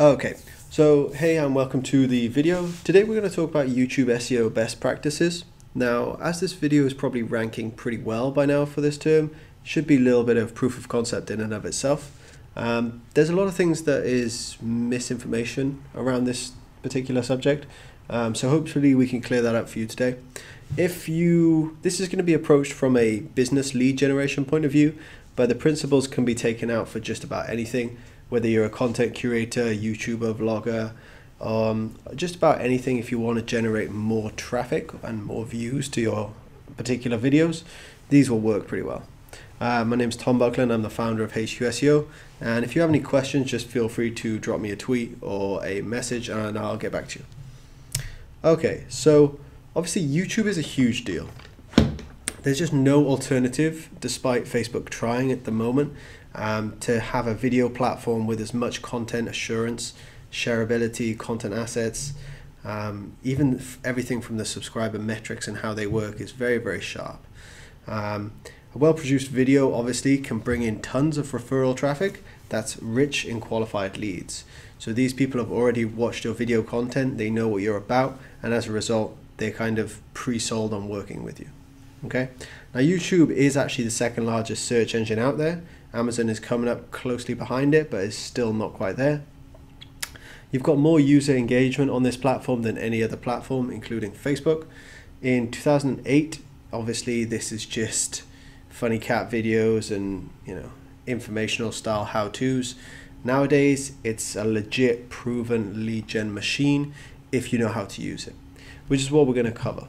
Okay, so hey and welcome to the video. Today we're going to talk about YouTube SEO best practices. Now, as this video is probably ranking pretty well by now for this term, should be a little bit of proof of concept in and of itself. There's a lot of things that is misinformation around this particular subject, so hopefully we can clear that up for you today. This is going to be approached from a business lead generation point of view, but the principles can be taken out for just about anything, whether you're a content curator, YouTuber, vlogger, just about anything. If you want to generate more traffic and more views to your particular videos, these will work pretty well. My name is Tom Buckland, I'm the founder of HQSEO, and if you have any questions, just feel free to drop me a tweet or a message and I'll get back to you. Okay, so obviously YouTube is a huge deal. There's just no alternative, despite Facebook trying at the moment, to have a video platform with as much content assurance, shareability, content assets, even everything from the subscriber metrics and how they work is very, very sharp. A well-produced video obviously can bring in tons of referral traffic that's rich in qualified leads. So these people have already watched your video content, they know what you're about, and as a result, they're kind of pre-sold on working with you. Okay, now YouTube is actually the second largest search engine out there. Amazon is coming up closely behind it, but is still not quite there. You've got more user engagement on this platform than any other platform, including Facebook. In 2008, obviously this is just funny cat videos and informational style how-tos. Nowadays, it's a legit proven lead gen machine if you know how to use it, which is what we're going to cover.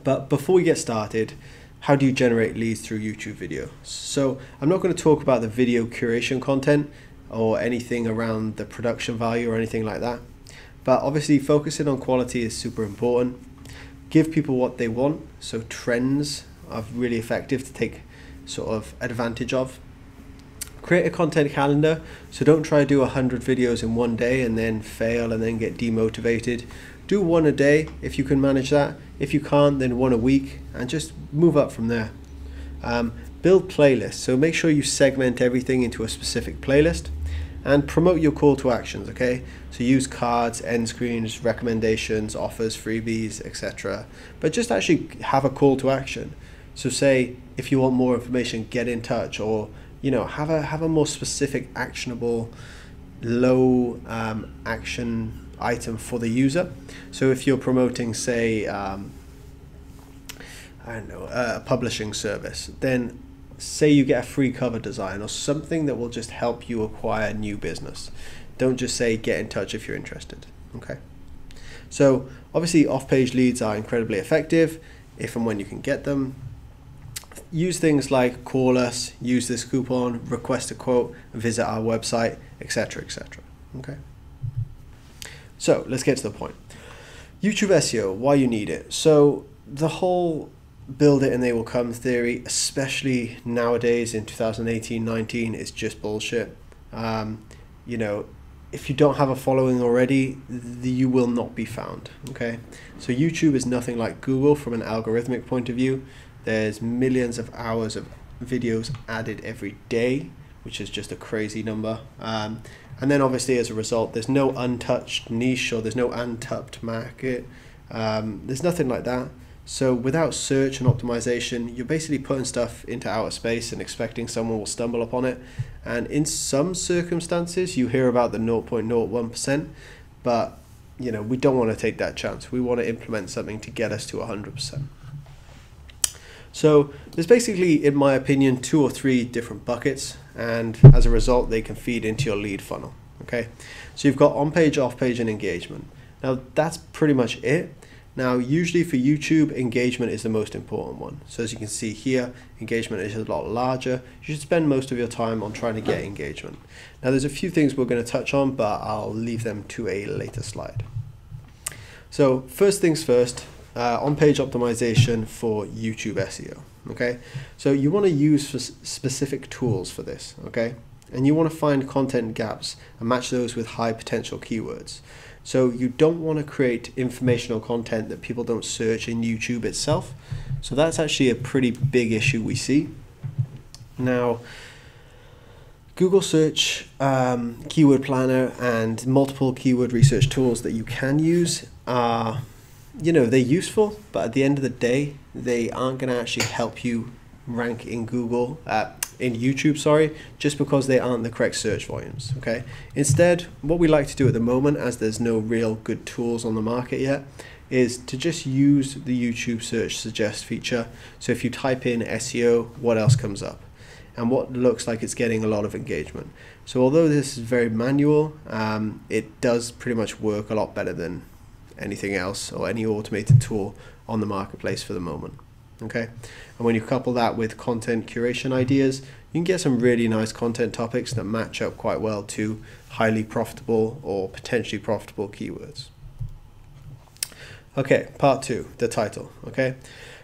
But before we get started, how do you generate leads through YouTube video? So I'm not going to talk about the video curation content or anything around the production value or anything like that. But obviously focusing on quality is super important. Give people what they want. So trends are really effective to take sort of advantage of. Create a content calendar. So don't try to do 100 videos in one day and then fail and then get demotivated. Do one a day if you can manage that. If you can't, then one a week and just move up from there. Build playlists. So make sure you segment everything into a specific playlist and promote your call to actions, okay? So use cards, end screens, recommendations, offers, freebies, etc. But just actually have a call to action. So say if you want more information, get in touch, or have a more specific, actionable, low action item for the user. So if you're promoting, say, a publishing service, then say you get a free cover design or something that will just help you acquire new business. Don't just say get in touch if you're interested. Okay. So obviously off-page leads are incredibly effective if and when you can get them. Use things like call us, use this coupon, request a quote, visit our website, etc., etc. Okay. So let's get to the point. YouTube SEO, why you need it. So the whole build it and they will come theory, especially nowadays in 2018-19, is just bullshit. If you don't have a following already, you will not be found. Okay. So YouTube is nothing like Google from an algorithmic point of view. There's millions of hours of videos added every day, which is just a crazy number. And then obviously as a result, there's no untouched niche or there's no untapped market. There's nothing like that. So without search and optimization, you're basically putting stuff into outer space and expecting someone will stumble upon it. And in some circumstances, you hear about the 0.01%, but we don't want to take that chance. We want to implement something to get us to 100%. So there's basically, in my opinion, 2 or 3 different buckets, and as a result, they can feed into your lead funnel. Okay, so you've got on-page, off-page, and engagement. Now that's pretty much it. Now usually for YouTube, engagement is the most important one. So as you can see here, engagement is a lot larger. You should spend most of your time on trying to get engagement. Now there's a few things we're going to touch on, but I'll leave them to a later slide. So first things first. On-page optimization for YouTube SEO. Okay, so you want to use specific tools for this. Okay, and you want to find content gaps and match those with high potential keywords. So you don't want to create informational content that people don't search in YouTube itself. So that's actually a pretty big issue we see. Now, Google search, keyword planner, and multiple keyword research tools that you can use are, they're useful, but at the end of the day, they aren't going to actually help you rank in Google, in YouTube, sorry, just because they aren't the correct search volumes, okay? Instead, what we like to do at the moment, as there's no real good tools on the market yet, is to just use the YouTube search suggest feature. So if you type in SEO, what else comes up? And what looks like it's getting a lot of engagement. So although this is very manual, it does pretty much work a lot better than anything else or any automated tool on the marketplace for the moment. Okay, and when you couple that with content curation ideas, you can get some really nice content topics that match up quite well to highly profitable or potentially profitable keywords. Okay, part 2, the title. Okay,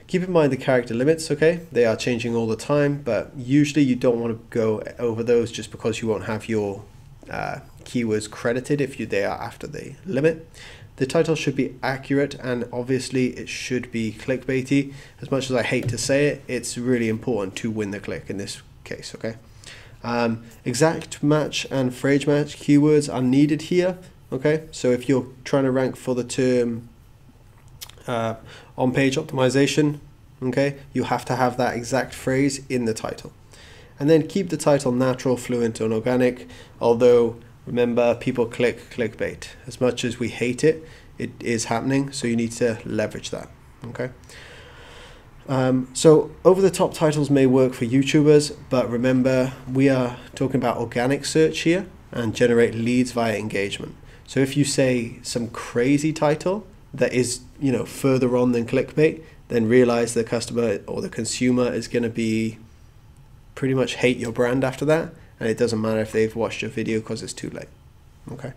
keep in mind the character limits. Okay, they are changing all the time, but usually you don't want to go over those just because you won't have your keywords credited if they are after the limit. The title should be accurate, and obviously it should be clickbaity. As much as I hate to say it, it's really important to win the click in this case, okay? Exact match and phrase match keywords are needed here, okay? So if you're trying to rank for the term on-page optimization, okay, you have to have that exact phrase in the title. And then keep the title natural, fluent, and organic, although remember, people click clickbait. As much as we hate it, it is happening, so you need to leverage that, okay? So over-the-top titles may work for YouTubers, but remember, we are talking about organic search here and generate leads via engagement. So if you say some crazy title that is, further on than clickbait, then realize the customer or the consumer is going to be pretty much hate your brand after that. And it doesn't matter if they've watched your video because it's too late. Okay.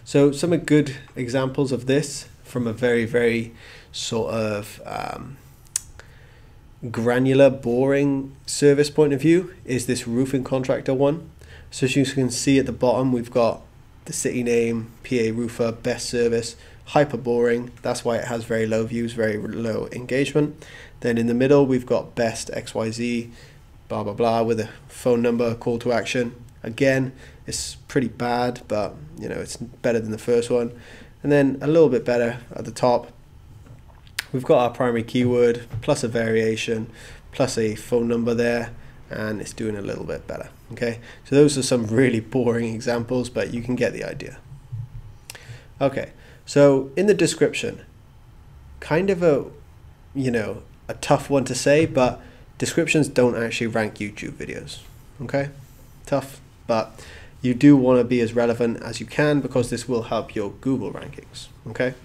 So some good examples of this from a very, very sort of granular, boring service point of view is this roofing contractor one. So as you can see at the bottom, we've got the city name, PA roofer, best service, hyper boring. That's why it has very low views, very low engagement. Then in the middle, we've got best XYZ, blah blah blah, with a phone number, call to action. Again, it's pretty bad, but it's better than the first one. And then a little bit better at the top, we've got our primary keyword plus a variation plus a phone number there, and it's doing a little bit better. Okay, so those are some really boring examples, but you can get the idea. Okay, so in the description, kind of a tough one to say, but descriptions don't actually rank YouTube videos, okay? Tough, but you do want to be as relevant as you can because this will help your Google rankings, okay?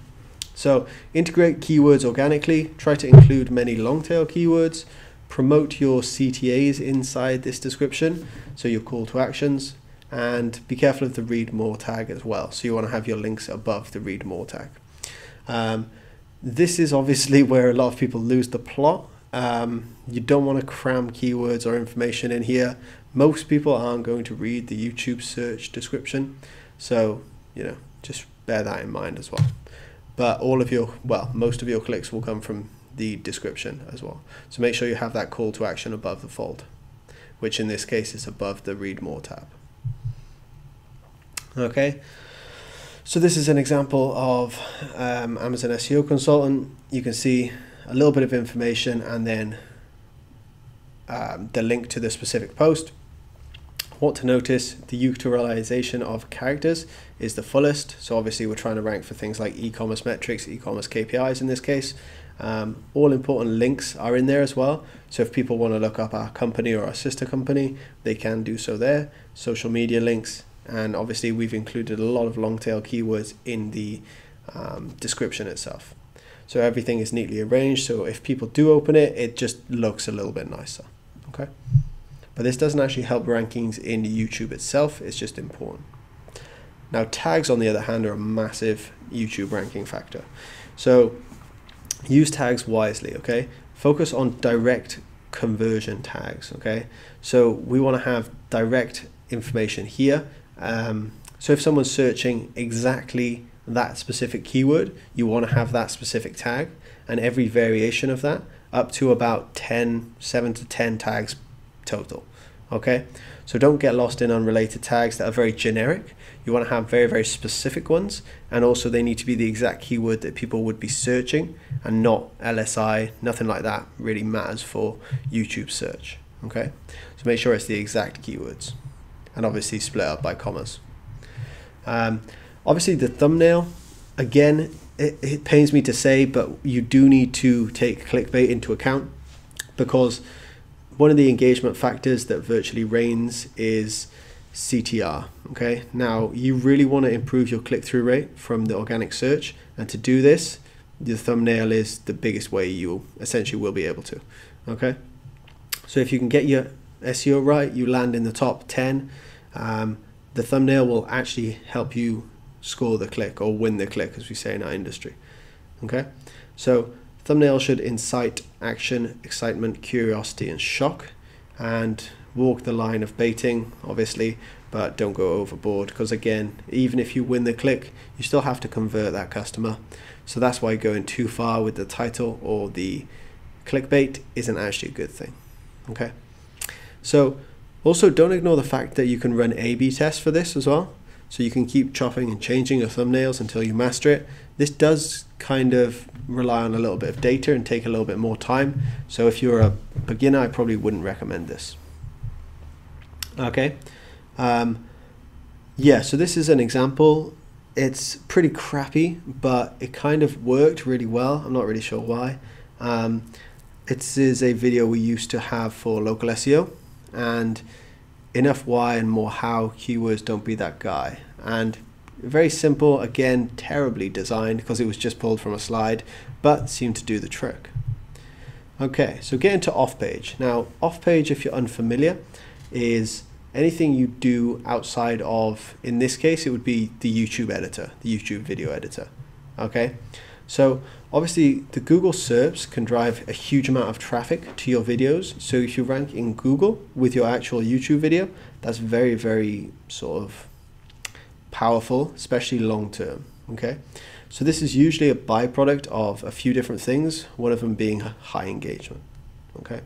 So integrate keywords organically, try to include many long tail keywords, promote your CTAs inside this description, so your call to actions, and be careful of the read more tag as well. So you want to have your links above the read more tag. This is obviously where a lot of people lose the plot. You don't want to cram keywords or information in here. Most people aren't going to read the YouTube search description, so just bear that in mind as well. But most of your clicks will come from the description as well. So make sure you have that call to action above the fold, which in this case is above the read more tab. Okay, so this is an example of Amazon SEO consultant. You can see a little bit of information and then the link to the specific post. What to notice, the utilization of characters is the fullest. So obviously we're trying to rank for things like e-commerce metrics, e-commerce KPIs in this case. All important links are in there as well. So if people want to look up our company or our sister company, they can do so there. Social media links, and obviously we've included a lot of long tail keywords in the description itself. So everything is neatly arranged, so if people do open it, it just looks a little bit nicer, okay? But this doesn't actually help rankings in YouTube itself, it's just important. Now tags, on the other hand, are a massive YouTube ranking factor. So use tags wisely, okay? Focus on direct conversion tags, okay? So we want to have direct information here. So if someone's searching exactly that specific keyword, you want to have that specific tag, and every variation of that up to about 7 to 10 tags total, Okay, so don't get lost in unrelated tags that are very generic. You want to have very, very specific ones, and also they need to be the exact keyword that people would be searching, and not LSI. Nothing like that really matters for YouTube search. Okay, so make sure it's the exact keywords, and obviously split up by commas. Obviously the thumbnail, again, it pains me to say, but you do need to take clickbait into account, because one of the engagement factors that virtually reigns is CTR. Okay, now you really want to improve your click-through rate from the organic search, and to do this, the thumbnail is the biggest way you essentially will be able to. Okay, so if you can get your SEO right, you land in the top 10, the thumbnail will actually help you score the click, or win the click, as we say in our industry. Okay, so thumbnail should incite action, excitement, curiosity, and shock, and walk the line of baiting, obviously, but don't go overboard, because again, even if you win the click, you still have to convert that customer. So that's why going too far with the title or the clickbait isn't actually a good thing. Okay, so also don't ignore the fact that you can run A/B tests for this as well. So you can keep chopping and changing your thumbnails until you master it. This does kind of rely on a little bit of data and take a little bit more time. So if you're a beginner, I probably wouldn't recommend this. Okay. Yeah, so this is an example. It's pretty crappy, but it kind of worked really well. I'm not really sure why. This is a video we used to have for local SEO, and enough why and more how keywords don't be that guy. And very simple, again, terribly designed because it was just pulled from a slide, but seemed to do the trick. Okay, so get into Offpage. Now, Offpage, if you're unfamiliar, is anything you do outside of, in this case, it would be the YouTube editor, the YouTube video editor. Okay, so obviously the Google SERPs can drive a huge amount of traffic to your videos. So if you rank in Google with your actual YouTube video, that's very, very sort of powerful, especially long term. Okay, so this is usually a byproduct of a few different things, one of them being high engagement. Okay,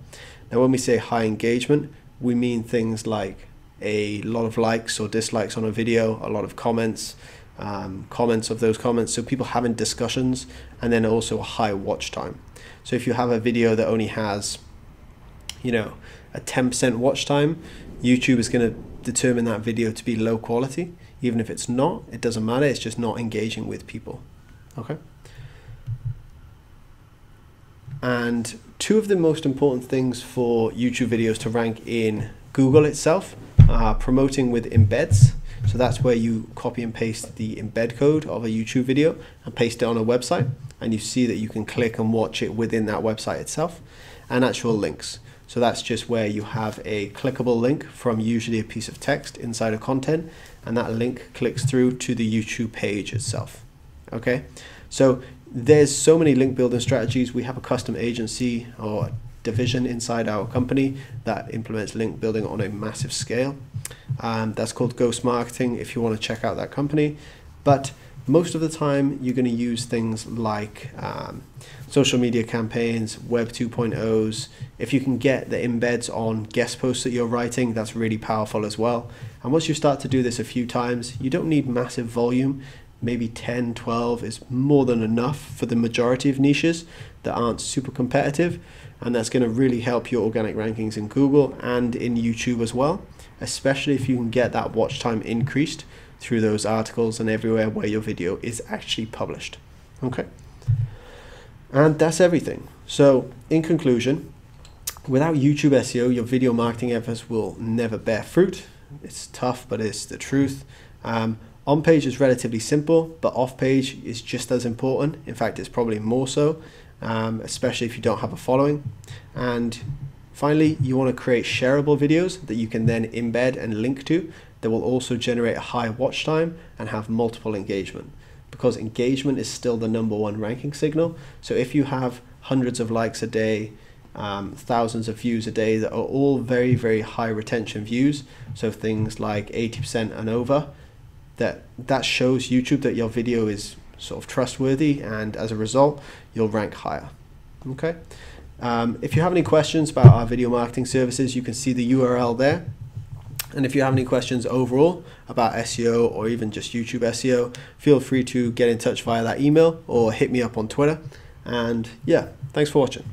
now when we say high engagement, we mean things like a lot of likes or dislikes on a video, a lot of comments, comments of those comments, so people having discussions, and then also a high watch time. So if you have a video that only has, you know, a 10% watch time, YouTube is going to determine that video to be low quality. Even if it's not, it doesn't matter, it's just not engaging with people. Okay, and two of the most important things for YouTube videos to rank in Google itself are promoting with embeds. So that's where you copy and paste the embed code of a YouTube video and paste it on a website, and you see that you can click and watch it within that website itself, and actual links. So that's just where you have a clickable link from usually a piece of text inside of content, and that link clicks through to the YouTube page itself. Okay, so there's so many link building strategies. We have a custom agency or division inside our company that implements link building on a massive scale. That's called Ghost Marketing if you want to check out that company. But most of the time you're going to use things like social media campaigns, Web 2.0s. If you can get the embeds on guest posts that you're writing, that's really powerful as well. And once you start to do this a few times, you don't need massive volume. Maybe 10, 12 is more than enough for the majority of niches that aren't super competitive. And that's going to really help your organic rankings in Google and in YouTube as well, especially if you can get that watch time increased through those articles and everywhere where your video is actually published. Okay, and that's everything. So in conclusion, without YouTube SEO, your video marketing efforts will never bear fruit. It's tough, but it's the truth. On-page is relatively simple, but off-page is just as important. In fact, it's probably more so. Especially if you don't have a following. And finally, you want to create shareable videos that you can then embed and link to that will also generate a high watch time and have multiple engagement, because engagement is still the #1 ranking signal. So if you have hundreds of likes a day, thousands of views a day that are all very, very high retention views, so things like 80% and over, that shows YouTube that your video is sort of trustworthy, and as a result you'll rank higher. Okay, If you have any questions about our video marketing services, you can see the URL there. And if you have any questions overall about SEO or even just YouTube SEO, feel free to get in touch via that email or hit me up on Twitter. And yeah, thanks for watching.